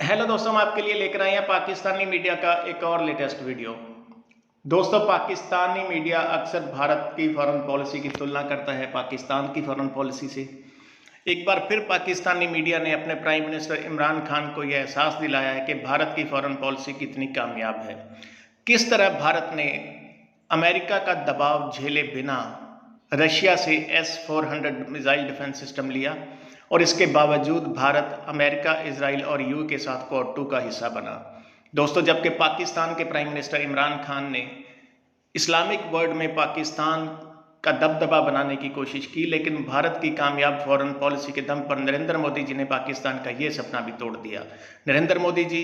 Hello दोस्तों, हम आपके लिए लेकर आए हैं पाकिस्तानी मीडिया का एक और लेटेस्ट वीडियो। दोस्तों, पाकिस्तानी मीडिया अक्सर भारत की फॉरेन पॉलिसी की तुलना करता है पाकिस्तान की फॉरेन पॉलिसी से। एक बार फिर पाकिस्तानी मीडिया ने अपने प्राइम मिनिस्टर इमरान खान को यह एहसास दिलाया है कि भारत की फॉरेन पॉलिसी कितनी कामयाब है। किस तरह भारत ने अमेरिका का दबाव झेले बिना रशिया से S-400 मिसाइल डिफेंस सिस्टम लिया और इसके बावजूद भारत अमेरिका, इजराइल और यूए के साथ क्वाड 2 का हिस्सा बना। दोस्तों, जबकि पाकिस्तान के प्राइम मिनिस्टर इमरान खान ने इस्लामिक वर्ल्ड में पाकिस्तान का दबदबा बनाने की कोशिश की, लेकिन भारत की कामयाब फॉरेन पॉलिसी के दम पर नरेंद्र मोदी जी ने पाकिस्तान का ये सपना भी तोड़ दिया। नरेंद्र मोदी जी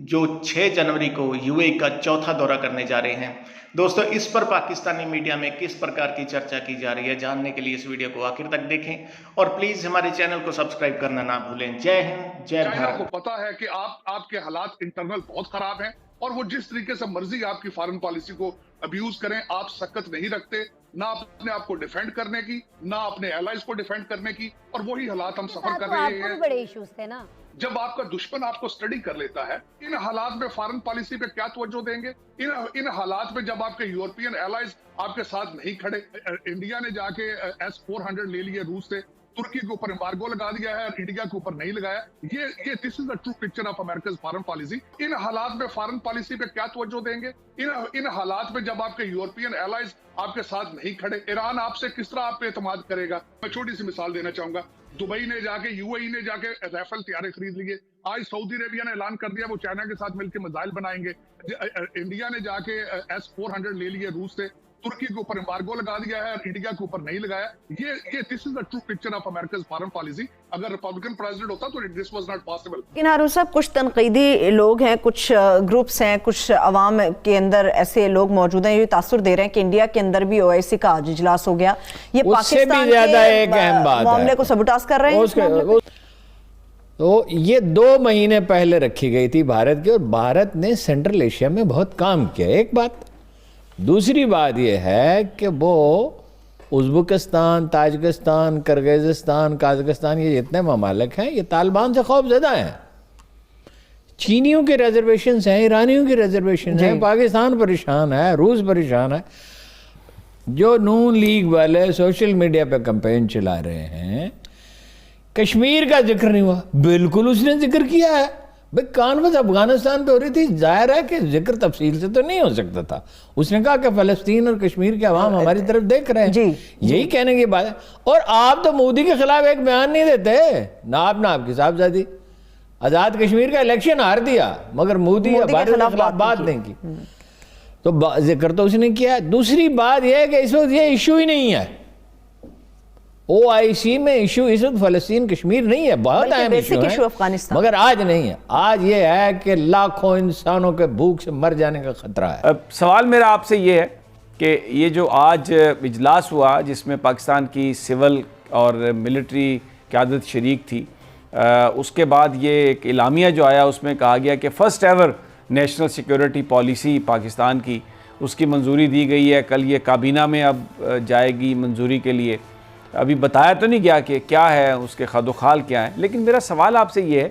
जो 6 जनवरी को यूएई का चौथा दौरा करने जा रहे हैं। दोस्तों, इस पर पाकिस्तानी मीडिया में किस प्रकार की चर्चा की जा रही है, जानने के लिए इस वीडियो को आखिर तक देखें और प्लीज हमारे चैनल को सब्सक्राइब करना ना भूलें। जय हिंद, जय भारत। आपको पता है कि आपके हालात इंटरनल बहुत खराब हैं और वो जिस तरीके से मर्जी आपकी फॉरेन पॉलिसी को अब्यूज करें, आप सकत नहीं रखते ना अपने आप को डिफेंड करने की, ना अपने एलाइज को डिफेंड करने की, और वही हालात हम सफर कर रहे हैं। बड़े इश्यूज थे ना। जब आपका दुश्मन आपको स्टडी कर लेता है, इन हालात में फॉरेन पॉलिसी पे क्या तवज्जो देंगे? इन हालात में जब आपके यूरोपियन एलाइज आपके साथ नहीं खड़े, इंडिया ने जाके S-400 ले लिए रूस से, तुर्की के ऊपर एम्बार्गो लगा दिया है और इंडिया के ऊपर नहीं लगाया। ये this is the true picture of America's foreign policy. इन हालात में फॉरेन पॉलिसी पे क्या तवज्जो देंगे? इन हालात में जब आपके यूरोपियन एलाइज आपके साथ नहीं खड़े, ईरान आपसे किस तरह आप पे एतमाद करेगा? मैं छोटी सी मिसाल देना चाहूंगा। दुबई ने जाके, यूएई ने जाके राइफल तैयारे खरीद लिए। आज सऊदी अरेबिया ने ऐलान कर दिया वो चाइना के साथ मिलकर मिसाइल बनाएंगे। इंडिया ने जाके S-400 ले लिए रूस से, तुर्की के ऊपर एम्बार्गो लगा दिया है और इंडिया के ऊपर नहीं लगाया। ये this is the true picture of America's foreign policy. अगर रिपब्लिकन प्रेसिडेंट होता तो दिस वाज नॉट पॉसिबल। लेकिन हारून साहब, कुछ तनकीदी लोग हैं, कुछ ग्रुप्स हैं, कुछ अवाम के अंदर ऐसे लोग मौजूद हैं जो तासुर दे रहे हैं कि इंडिया के अंदर भी OIC का आज इजलास हो गया। ये पाकिस्तान के मामले को सबूटास कर रहे हैं। तो ये 2 महीने पहले रखी गई थी भारत की, और भारत ने सेंट्रल एशिया में बहुत काम किया, एक बात। दूसरी बात यह है कि वो उज़्बेकिस्तान, ताजिकिस्तान, किर्गिज़स्तान, काज़ाकिस्तान, ये जितने ममालिक हैं, ये तालिबान से खौफज़दा हैं। चीनियों के रिजर्वेशन हैं, ईरानियों की रिजर्वेशन हैं, पाकिस्तान परेशान है, रूस परेशान है। जो नून लीग वाले सोशल मीडिया पे कैंपेन चला रहे हैं, कश्मीर का जिक्र नहीं हुआ, बिल्कुल उसने जिक्र किया है। भाई कॉन्फ्रेंस अफगानिस्तान पे हो रही थी, जाहिर है कि जिक्र तफसील से तो नहीं हो सकता था। उसने कहा कि फ़लस्तीन और कश्मीर के अवाम हमारी तरफ देख रहे हैं, यही कहने की बात है। और आप तो मोदी के खिलाफ एक बयान नहीं देते ना, आपकी साहबजादी। आज़ाद कश्मीर का इलेक्शन हार दिया, मगर मोदी भारत के खिलाफ बात नहीं की, तो जिक्र तो उसने किया। दूसरी बात यह है कि इस वक्त ये इशू ही नहीं है OIC में। इशू इस वक्त फ़लस्तीन कश्मीर नहीं है, बहुत अहम इशू है, मगर आज नहीं है। आज ये है कि लाखों इंसानों के भूख से मर जाने का खतरा है। अब सवाल मेरा आपसे ये है कि ये जो आज इजलास हुआ, जिसमें पाकिस्तान की सिविल और मिलिट्री क़यादत शरीक थी, उसके बाद ये एक इलामिया जो आया, उसमें कहा गया कि first ever national security policy Pakistan की, उसकी मंजूरी दी गई है। कल ये काबीना में अब जाएगी मंजूरी के लिए। अभी बताया तो नहीं गया कि क्या है, उसके खदोखाल क्या है, लेकिन मेरा सवाल आपसे ये है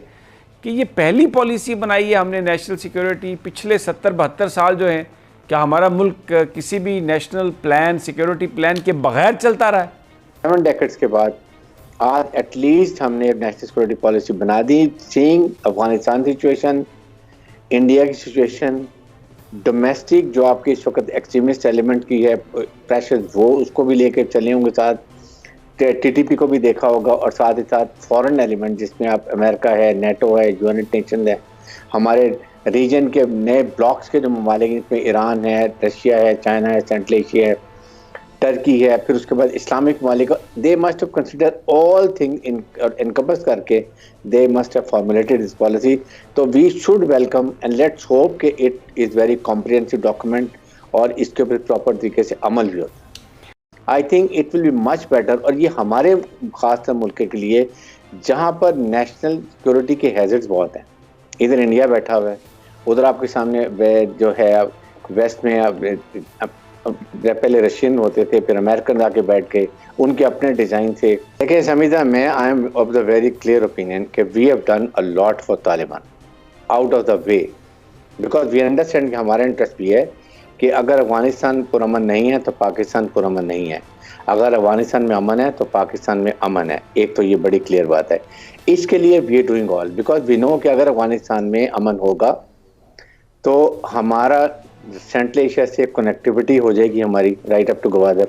कि ये पहली पॉलिसी बनाई है हमने नेशनल सिक्योरिटी। पिछले 70-72 साल जो हैं, क्या हमारा मुल्क किसी भी नेशनल प्लान, सिक्योरिटी प्लान के बगैर चलता रहा है? 7 डेकेड्स के बाद आज एटलीस्ट हमने एक नेशनल सिक्योरिटी पॉलिसी बना दी। सीइंग अफगानिस्तान सिचुएशन, इंडिया की सिचुएशन, डोमेस्टिक जो आपकी इस वक्त एक्सट्रीमिस्ट एलिमेंट की है प्रेशर, वो उसको भी लेकर चले होंगे, साथ TTP को भी देखा होगा, और साथ ही साथ फॉरेन एलिमेंट जिसमें आप अमेरिका है, नेटो है, यूनाइटेड नेशन है, हमारे रीजन के नए ब्लॉक्स के जो ममालिक जिसमें ईरान है, रशिया है, चाइना है, सेंट्रल एशिया है, टर्की है, फिर उसके बाद इस्लामिक ममालिक, they must have consider all thing encompass करके they must have formulated this policy. तो we should welcome and let's hope कि it is very comprehensive document और इसके ऊपर प्रॉपर तरीके से अमल भी होता है। I think it will be much better, और ये हमारे खास मुल्क के लिए जहाँ पर नेशनल सिक्योरिटी के हैजर्ड्स बहुत हैं। इधर इंडिया बैठा हुआ है, उधर आपके सामने जो है वेस्ट में पहले रशियन होते थे, फिर अमेरिकन आके बैठ गए, उनके अपने डिज़ाइन थे। देखिए समीदा, मैं I am of the very clear opinion कि we have done a lot for Taliban. Out of the way, because we understand कि हमारा इंटरेस्ट भी है कि अगर अफगानिस्तान पुरअमन नहीं है तो पाकिस्तान पुरअमन नहीं है, अगर अफगानिस्तान में अमन है तो पाकिस्तान में अमन है। एक तो ये बड़ी क्लियर बात है। इसके लिए we are doing all, because we know कि अगर अफगानिस्तान में अमन होगा तो हमारा सेंट्रल एशिया से कनेक्टिविटी हो जाएगी हमारी right up to Gwadar.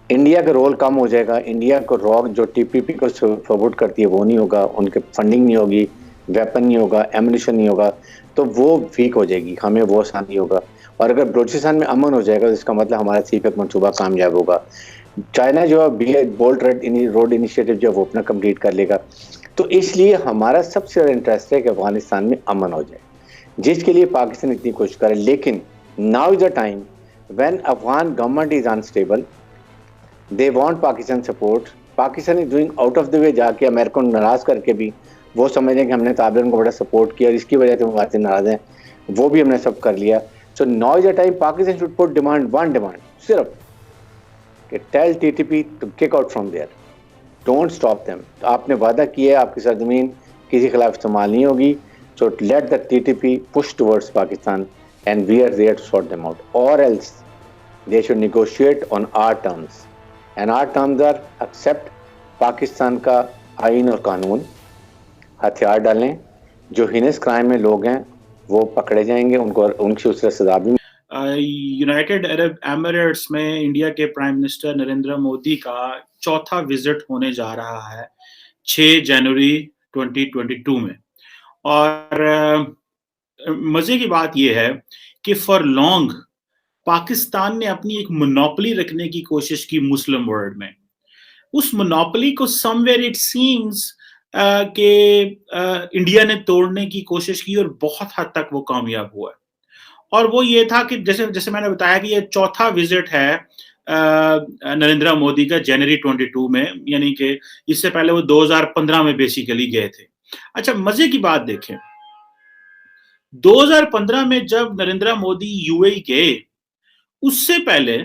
India का रोल कम हो जाएगा, इंडिया को रॉक जो टीपीपी को सपोर्ट करती है वो नहीं होगा, उनके फंडिंग नहीं होगी, वेपन नहीं होगा, एमुनिशन नहीं होगा, तो वो वीक हो जाएगी, हमें वो आसान नहीं होगा। और अगर बलूचिस्तान में अमन हो जाएगा तो इसका मतलब हमारा सीपेक मंसूबा कामयाब होगा। चाइना जो है बोल्ट रोड इनिशिएटिव जो है वो अपना कंप्लीट कर लेगा। तो इसलिए हमारा सबसे ज़्यादा इंटरेस्ट है कि अफगानिस्तान में अमन हो जाए, जिसके लिए पाकिस्तान इतनी कोशिश करे। लेकिन now is the time when Afghan government is unstable, they want Pakistan support. Pakistan is doing out of the वे, जाके अमेरिका को नाराज करके भी वो समझ रहे कि हमने तालिबान को बड़ा सपोर्ट किया और इसकी वजह से वो बातें नाराज हैं, वो भी हमने सब कर लिया। So now is the time Pakistan should put one demand सिर्फ कि tell TTP to kick out from there, don't stop them. तो आपने वादा किया है आपकी सरजमीन किसी खिलाफ इस्तेमाल नहीं होगी, so let the TTP push towards Pakistan and we are there to sort them out, or else they should negotiate on our terms, and our terms are accept Pakistan का आइन और कानून, हथियार डालें, जो हिनेस क्राइम में लोग हैं वो पकड़े जाएंगे, उनको उनकी उस सजा भी। यूनाइटेड अरब एमिरेट्स में इंडिया के प्राइम मिनिस्टर नरेंद्र मोदी का चौथा विजिट होने जा रहा है 6 जनवरी 2022 में। और मजे की बात यह है कि फॉर लॉन्ग पाकिस्तान ने अपनी एक मोनोपोली रखने की कोशिश की मुस्लिम वर्ल्ड में। उस मोनोपोली को समवेयर इट सीम्स कि इंडिया ने तोड़ने की कोशिश की और बहुत हद तक वो कामयाब हुआ। और वो ये था कि जैसे जैसे मैंने बताया कि ये चौथा विजिट है नरेंद्र मोदी का जनवरी 22 में, यानी कि इससे पहले वो 2015 में बेसिकली गए थे। अच्छा, मजे की बात देखें, 2015 में जब नरेंद्र मोदी यूएई गए, उससे पहले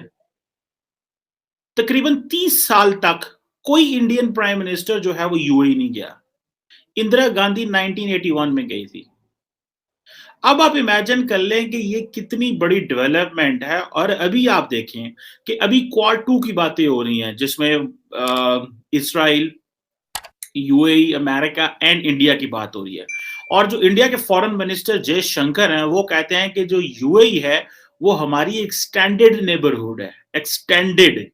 तकरीबन 30 साल तक कोई इंडियन प्राइम मिनिस्टर जो है वो यूएई नहीं गया। इंदिरा गांधी 1981 में गई थी। अब आप इमेजिन कर लें कि ये कितनी बड़ी डेवलपमेंट है। और अभी आप देखें कि अभी क्वाड 2 की बातें हो रही हैं, जिसमें Israel, UAE, America and India की बात हो रही है। और जो इंडिया के फॉरेन मिनिस्टर जयशंकर हैं, वो कहते हैं कि जो यूएई है वो हमारी एक्सटेंडेड नेबरहुड है, एक्सटेंडेड।